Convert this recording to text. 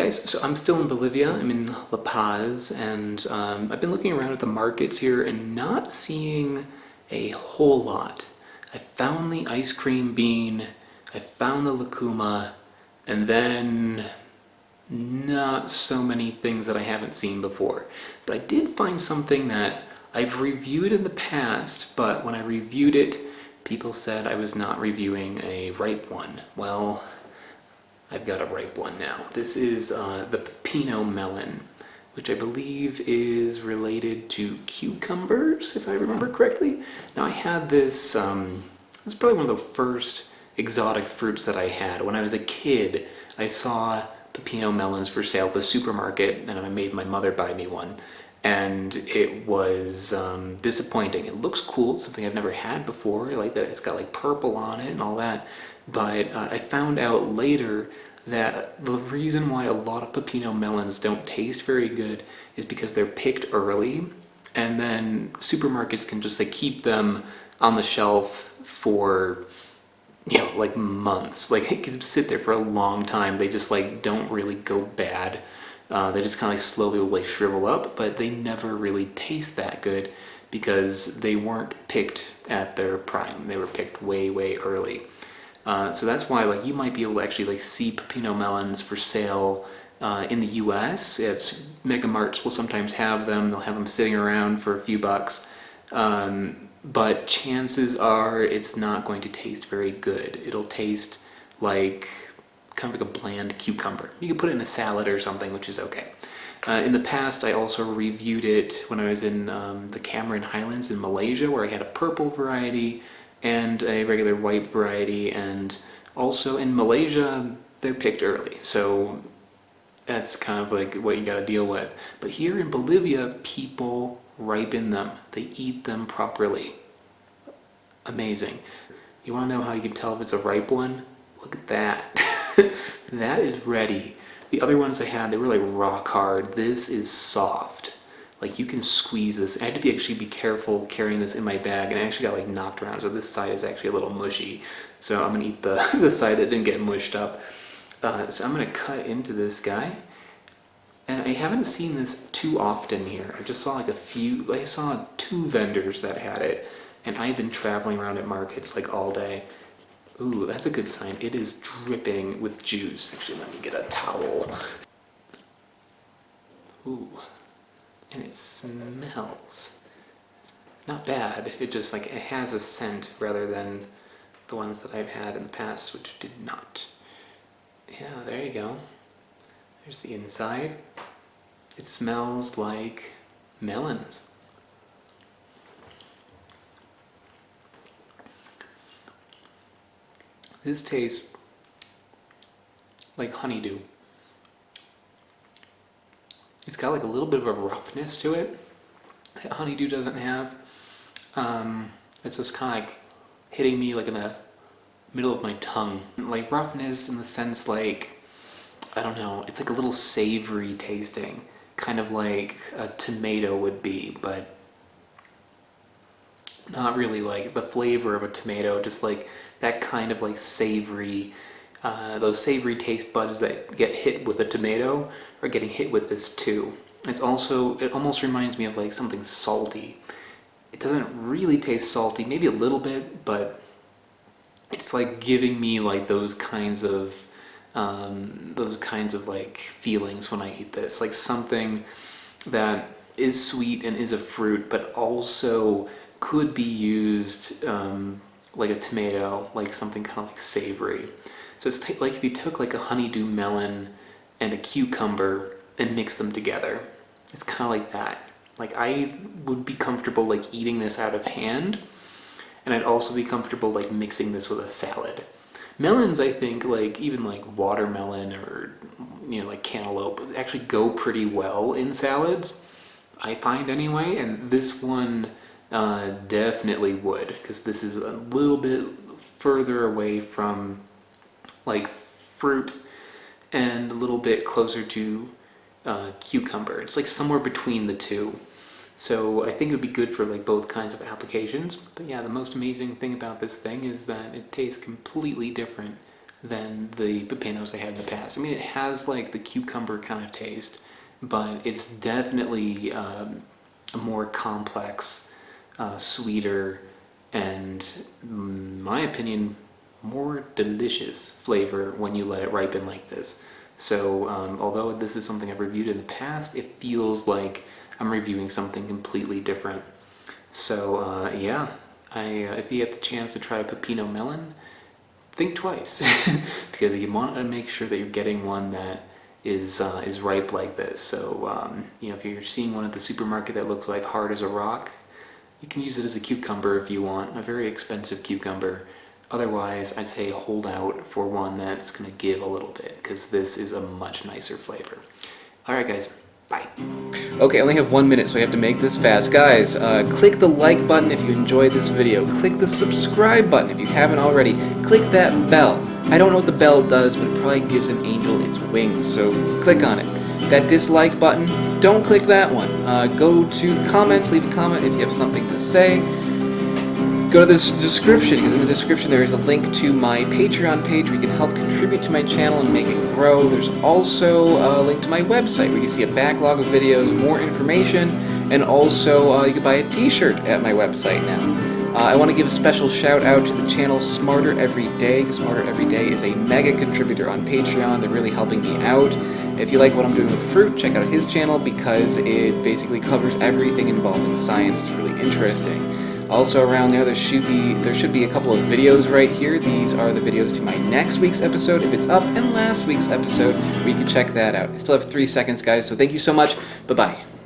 guys, so I'm still in Bolivia. I'm in La Paz, and I've been looking around at the markets here and not seeing a whole lot. I found the ice cream bean, I found the lucuma, and then not so many things that I haven't seen before. But I did find something that I've reviewed in the past, but when I reviewed it, people said I was not reviewing a ripe one. Well, I've got a ripe one now. This is the Pepino Melon, which I believe is related to cucumbers, if I remember correctly. Now I had this, this is probably one of the first exotic fruits that I had. When I was a kid, I saw Pepino melons for sale at the supermarket, and I made my mother buy me one. And it was disappointing. It looks cool, it's something I've never had before. I like that it's got like purple on it and all that. But I found out later that the reason why a lot of Pepino melons don't taste very good is because they're picked early, and then supermarkets can just like keep them on the shelf for, you know, like months. Like it can sit there for a long time. They just like don't really go bad. They just kind of like slowly will like shrivel up, but they never really taste that good because they weren't picked at their prime. They were picked way, way early. So that's why like you might be able to actually like see Pepino melons for sale in the US. It's Mega Marts will sometimes have them. They'll have them sitting around for a few bucks. But chances are it's not going to taste very good. It'll taste like kind of like a bland cucumber. You can put it in a salad or something, which is okay. In the past, I also reviewed it when I was in the Cameron Highlands in Malaysia, where I had a purple variety and a regular white variety, and also in Malaysia, they're picked early. So that's kind of like what you gotta deal with. But here in Bolivia, people ripen them. They eat them properly. Amazing. You wanna know how you can tell if it's a ripe one? Look at that. That is ready. The other ones I had, they were like rock hard. This is soft. Like you can squeeze this. I had to actually be careful carrying this in my bag, and I actually got like knocked around, so this side is actually a little mushy. So I'm gonna eat the side that didn't get mushed up. So I'm gonna cut into this guy. And I haven't seen this too often here. I just saw like I saw 2 vendors that had it, and I've been traveling around at markets like all day. Ooh, that's a good sign. It is dripping with juice. Actually, let me get a towel. Ooh, and it smells not bad. It just like, it has a scent rather than the ones that I've had in the past, which did not. Yeah, there you go. There's the inside. It smells like melons. This tastes like honeydew. It's got like a little bit of a roughness to it that honeydew doesn't have. It's just kind of like hitting me like in the middle of my tongue. Like roughness in the sense like, I don't know, it's like a little savory tasting. Kind of like a tomato would be, but not really like the flavor of a tomato, just like that kind of like savory, those savory taste buds that get hit with a tomato are getting hit with this too. It almost reminds me of like something salty. It doesn't really taste salty, maybe a little bit, but it's like giving me like those kinds of like feelings when I eat this. Like something that is sweet and is a fruit, but also could be used like a tomato, like something kind of like savory. So it's like if you took like a honeydew melon and a cucumber and mixed them together. It's kind of like that. Like I would be comfortable like eating this out of hand, and I'd also be comfortable like mixing this with a salad. Melons, I think, like even like watermelon or, you know, like cantaloupe actually go pretty well in salads, I find anyway, and this one definitely would, because this is a little bit further away from like fruit and a little bit closer to cucumber. It's like somewhere between the two. So I think it would be good for like both kinds of applications. But yeah, the most amazing thing about this thing is that it tastes completely different than the Pepinos I had in the past. I mean, it has like the cucumber kind of taste, but it's definitely a more complex, sweeter, and in my opinion, more delicious flavor when you let it ripen like this. So although this is something I've reviewed in the past, it feels like I'm reviewing something completely different. So yeah, if you get the chance to try a Pepino Melon, think twice because you want to make sure that you're getting one that is ripe like this. So you know, if you're seeing one at the supermarket that looks like hard as a rock, you can use it as a cucumber if you want, a very expensive cucumber. Otherwise, I'd say hold out for one that's going to give a little bit, because this is a much nicer flavor. Alright guys, bye. Okay, I only have 1 minute, so I have to make this fast. Guys, click the like button if you enjoyed this video. Click the subscribe button if you haven't already. Click that bell. I don't know what the bell does, but it probably gives an angel its wings, so click on it. That dislike button, don't click that one. Go to the comments, leave a comment if you have something to say. Go to the description, because in the description there is a link to my Patreon page where you can help contribute to my channel and make it grow. There's also a link to my website where you can see a backlog of videos, more information, and also you can buy a t-shirt at my website now. I want to give a special shout out to the channel Smarter Every Day, because Smarter Every Day is a mega contributor on Patreon. They're really helping me out. If you like what I'm doing with fruit, check out his channel because it basically covers everything involving science. It's really interesting. Also around there should be a couple of videos right here. These are the videos to my next week's episode, if it's up, and last week's episode, where you can check that out. I still have 3 seconds, guys, so thank you so much. Bye-bye.